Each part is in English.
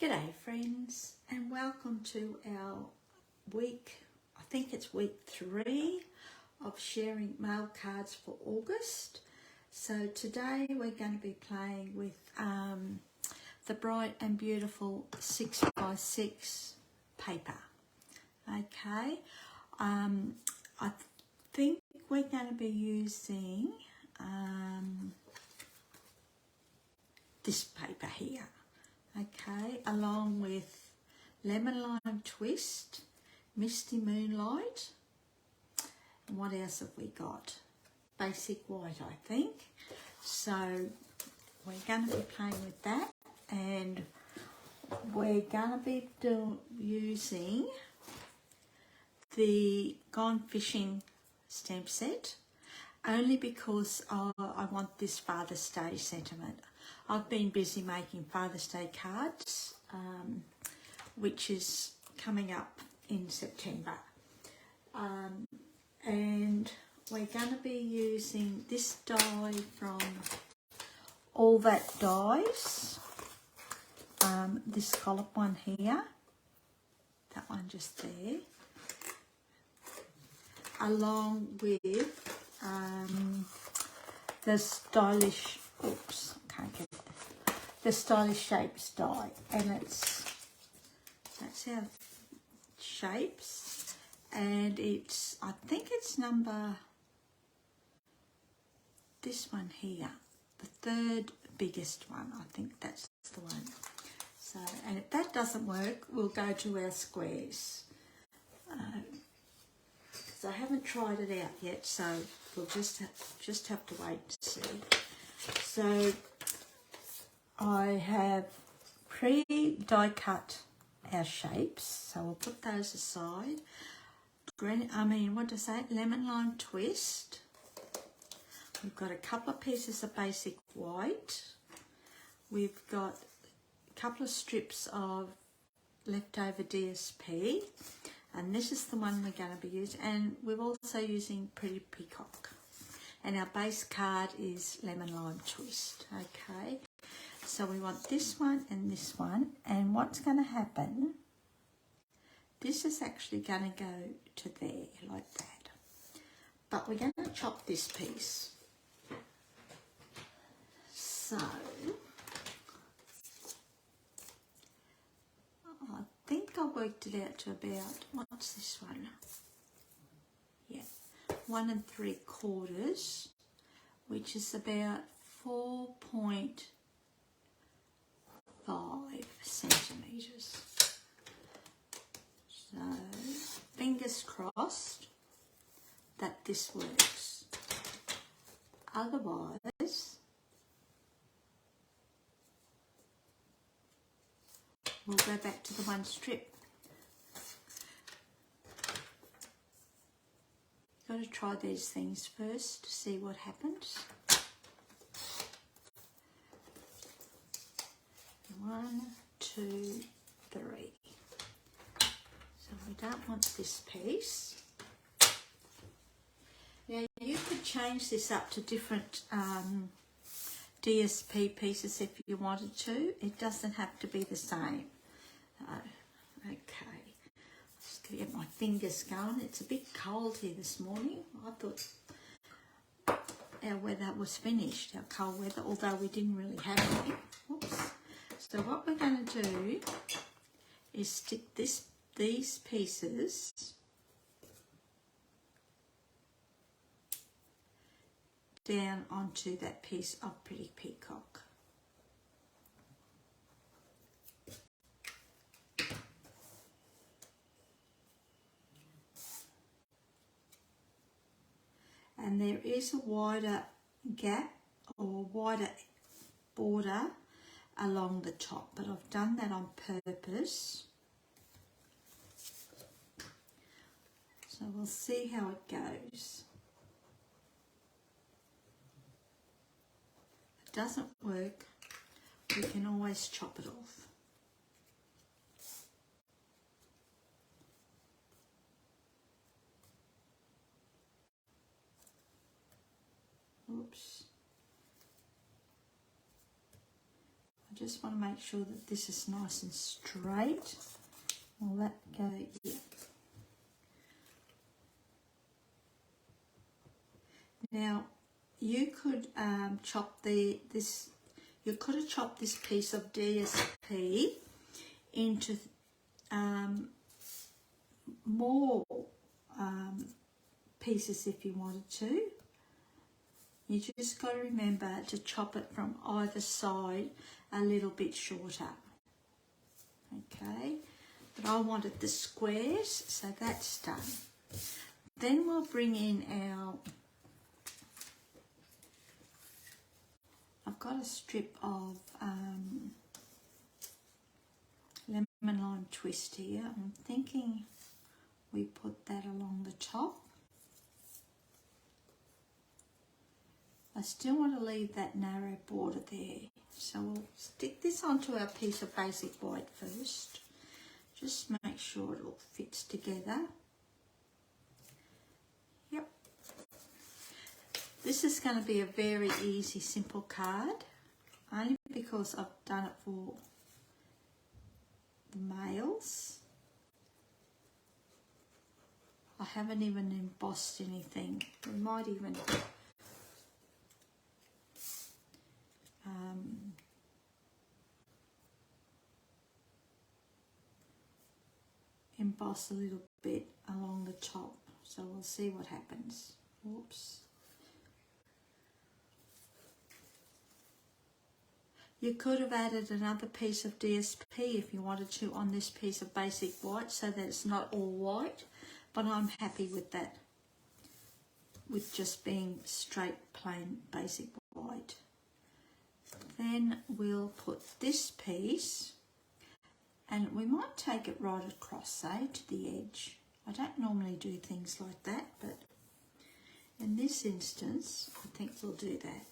G'day friends, and welcome to our week, I think it's week 3 of sharing mail cards for August. So today we're going to be playing with the bright and beautiful 6x6 paper. Okay, I think we're going to be using this paper here. Okay, along with Lemon Lime Twist, Misty Moonlight, and what else have we got? Basic White, I think. So we're going to be playing with that, and we're going to be using the Gone Fishing stamp set, only because I want this Father's Day sentiment. I've been busy making Father's Day cards, which is coming up in September. And we're going to be using this die from All That Dies, this scallop one here, that one just there, along with the stylish, the Stylish Shapes die, and that's our shapes, and it's, I think it's number, this one here, the third biggest one, I think that's the one. So, and if that doesn't work, we'll go to our squares. So I haven't tried it out yet, so we'll just have to wait to see. So I have pre-die cut our shapes, so we'll put those aside. Lemon Lime Twist. We've got a couple of pieces of basic white. We've got a couple of strips of leftover DSP, and this is the one we're going to be using. And we're also using Pretty Peacock. And our base card is Lemon Lime Twist. Okay, so we want this one and this one. And what's going to happen, this is actually going to go to there, like that. But we're going to chop this piece. So I think I worked it out to about, what's this one? Yeah, 1 3/4, which is about 4.5 centimetres. So fingers crossed that this works. Otherwise, we'll go back to the one strip. Got to try these things first to see what happens. 1, 2, 3. So we don't want this piece. Now you could change this up to different DSP pieces if you wanted to. It doesn't have to be the same. Okay. Just gonna get my fingers going. It's a bit cold here this morning. I thought our weather was finished, our cold weather, although we didn't really have any. Oops. So what we're going to do is stick these pieces down onto that piece of Pretty Peacock. And there is a wider gap or wider border along the top, but I've done that on purpose. So we'll see how it goes. If it doesn't work, we can always chop it off. Oops. just want to make sure that this is nice and straight. I'll let go here. Now, you could chop this. You could have chopped this piece of DSP into more pieces if you wanted to. You just got to remember to chop it from either side a little bit shorter. Okay, but I wanted the squares, so that's done. Then we'll bring in our, I've got a strip of lemon lime twist here. I'm thinking we put that along the top. I still want to leave that narrow border there. So we'll stick this onto our piece of basic white first. Just make sure it all fits together. Yep. This is going to be a very easy, simple card. Only because I've done it for the males. I haven't even embossed anything. We might even emboss a little bit along the top, so we'll see what happens. Oops. You could have added another piece of DSP if you wanted to on this piece of basic white so that it's not all white, but I'm happy with that, with just being straight plain basic white. Then we'll put this piece, and we might take it right across, say, to the edge. I don't normally do things like that, but in this instance, I think we'll do that.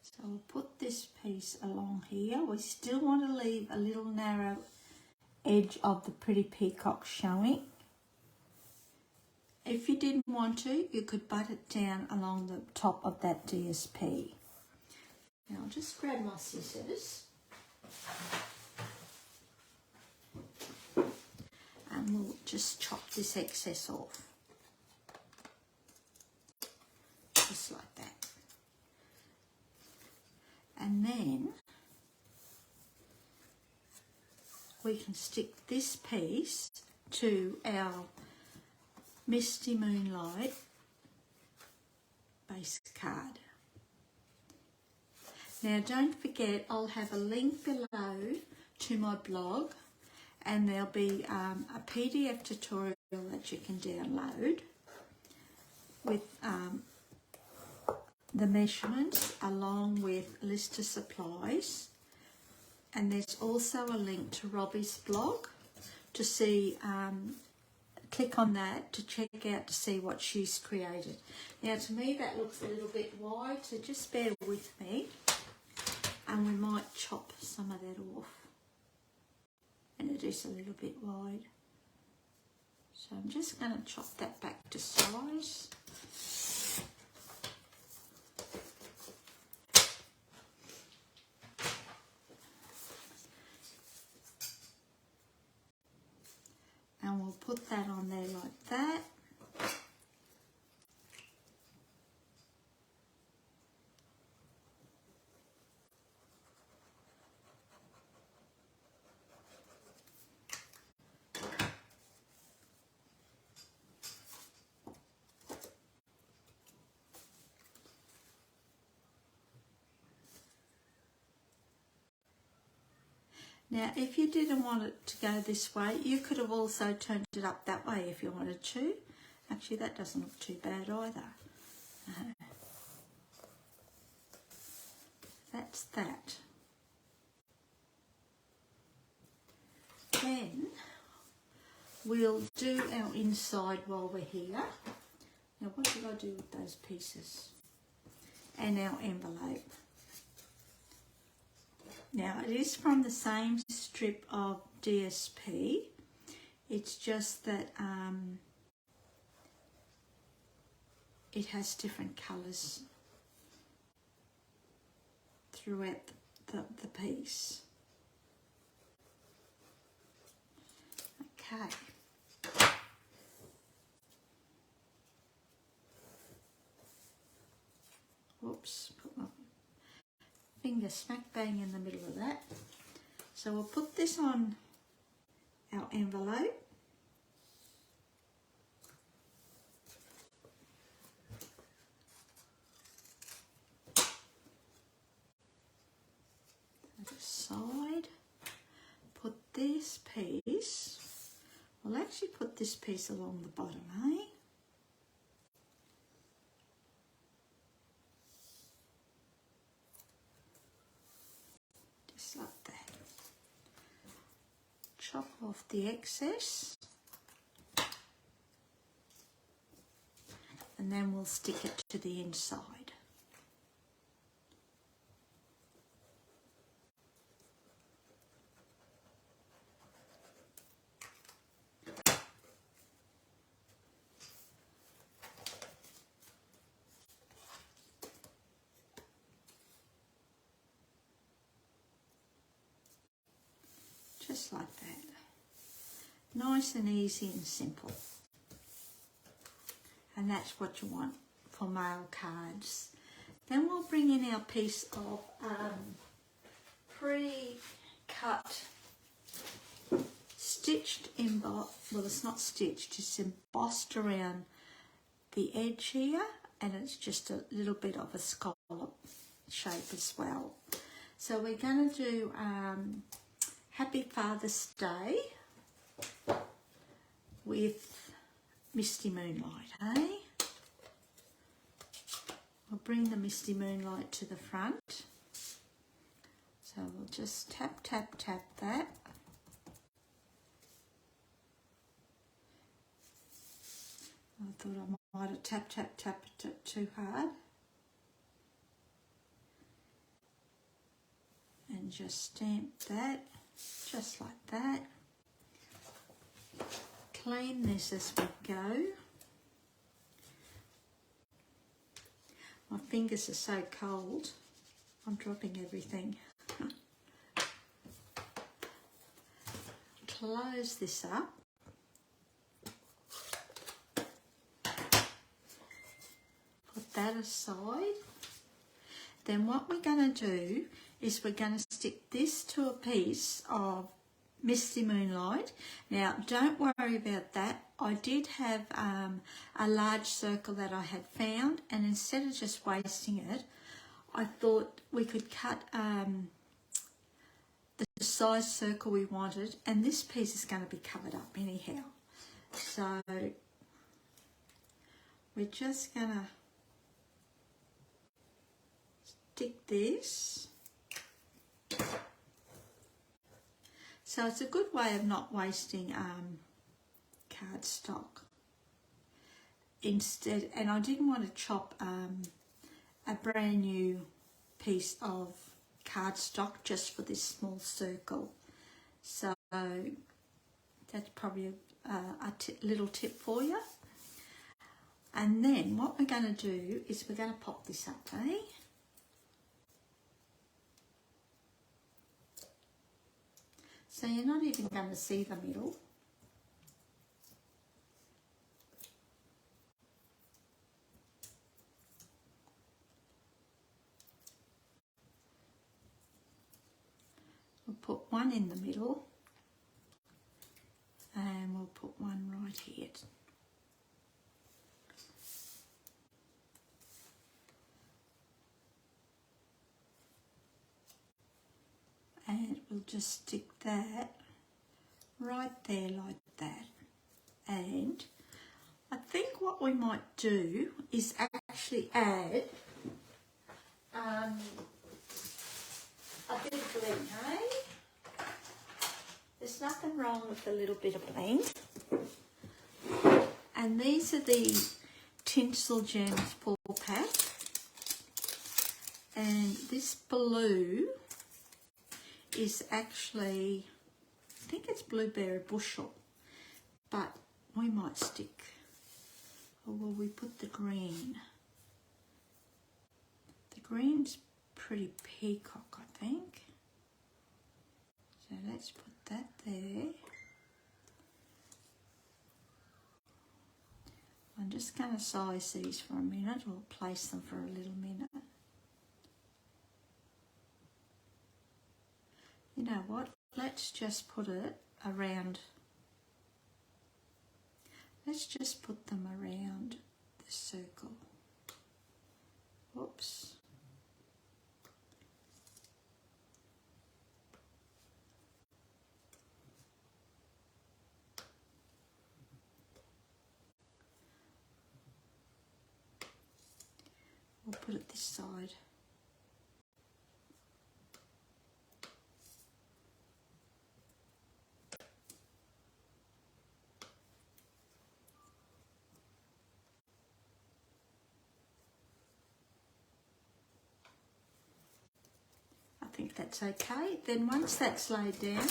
So we'll put this piece along here. We still want to leave a little narrow edge of the pretty peacock showing. If you didn't want to, you could butt it down along the top of that DSP. Now I'll just grab my scissors and we'll just chop this excess off. Just like that. And then we can stick this piece to our Misty Moonlight base card. Now don't forget, I'll have a link below to my blog, and there'll be a PDF tutorial that you can download with the measurements along with a list of supplies. And there's also a link to Robbie's blog to see, click on that to check out to see what she's created. Now to me that looks a little bit wide, so just bear with me and we might chop some of that off. And it is a little bit wide. So I'm just going to chop that back to size. And we'll put that on there like that. Now, if you didn't want it to go this way, you could have also turned it up that way if you wanted to. Actually, that doesn't look too bad either. That's that. Then we'll do our inside while we're here. Now, what I do with those pieces? And our envelope. Now it is from the same strip of DSP. It's just that it has different colours throughout the piece. Okay. Whoops, put my finger smack bang in the middle of that. So we'll put this on our envelope. Side, put this piece, we'll actually put this piece along the bottom, eh? Just like that. Chop off the excess and then we'll stick it to the inside. Just like that. Nice and easy and simple. And that's what you want for mail cards. Then we'll bring in our piece of pre-cut, stitched embossed, well it's not stitched, it's embossed around the edge here, and it's just a little bit of a scallop shape as well. So we're going to do Happy Father's Day with Misty Moonlight, eh? We'll bring the Misty Moonlight to the front. So we'll just tap, tap, tap that. I thought I might have tap, tap, tapped it too hard. And just stamp that. Just like that. Clean this as we go. My fingers are so cold, I'm dropping everything. Close this up. Put that aside. Then what we're going to do is we're going to stick this to a piece of Misty Moonlight. Now, don't worry about that. I did have a large circle that I had found, and instead of just wasting it, I thought we could cut the size circle we wanted, and this piece is going to be covered up anyhow. So we're just going to stick this. So it's a good way of not wasting cardstock. Instead, and I didn't want to chop a brand new piece of cardstock just for this small circle. So that's probably a little tip for you. And then what we're going to do is we're going to pop this up, eh? So you're not even going to see the middle. We'll put one in the middle and we'll put one right here. And we'll just stick that right there like that. And I think what we might do is actually add a bit of bling, eh? There's nothing wrong with a little bit of bling. And these are the Tinsel Gems 4-pack. And this blue is actually, I think it's Blueberry Bushel, but we might stick, or will we put the green? The green's pretty Peacock, I think. So let's put that there. I'm just going to size these for a minute, or place them for a little minute. You know what? Let's just put it around. Let's just put them around the circle. Whoops. We'll put it this side. I think that's okay. Then once that's laid down,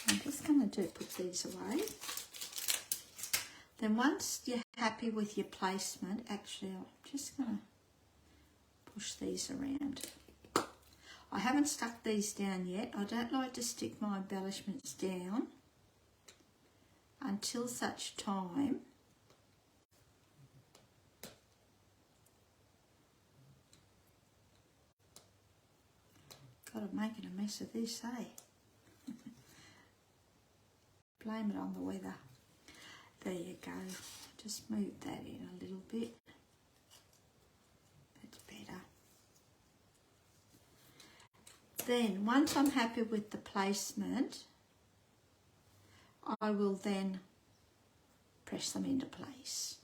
I'm just going to put these away. Then once you're happy with your placement, actually I'm just going to push these around. I haven't stuck these down yet. I don't like to stick my embellishments down until such time God, I'm making a mess of this, eh? Blame it on the weather. There you go. Just move that in a little bit. That's better. Then, once I'm happy with the placement, I will then press them into place.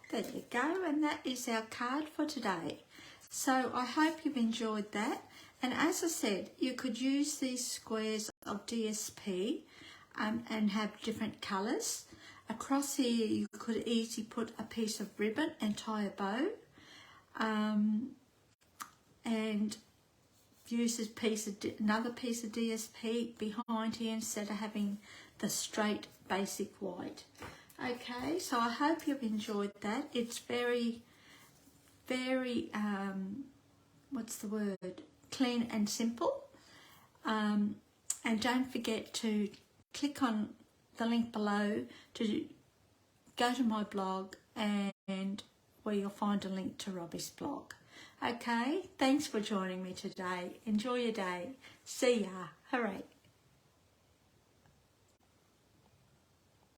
There you go, and that is our card for today. So I hope you've enjoyed that. And as I said, you could use these squares of DSP and have different colours. Across here you could easily put a piece of ribbon and tie a bow. And use this piece of another piece of DSP behind here instead of having the straight basic white. Okay, so I hope you've enjoyed that. It's very what's the word, clean and simple. And don't forget to click on the link below to go to my blog, and where you'll find a link to Robbie's blog. Okay, thanks for joining me today. Enjoy your day. See ya. Hooray.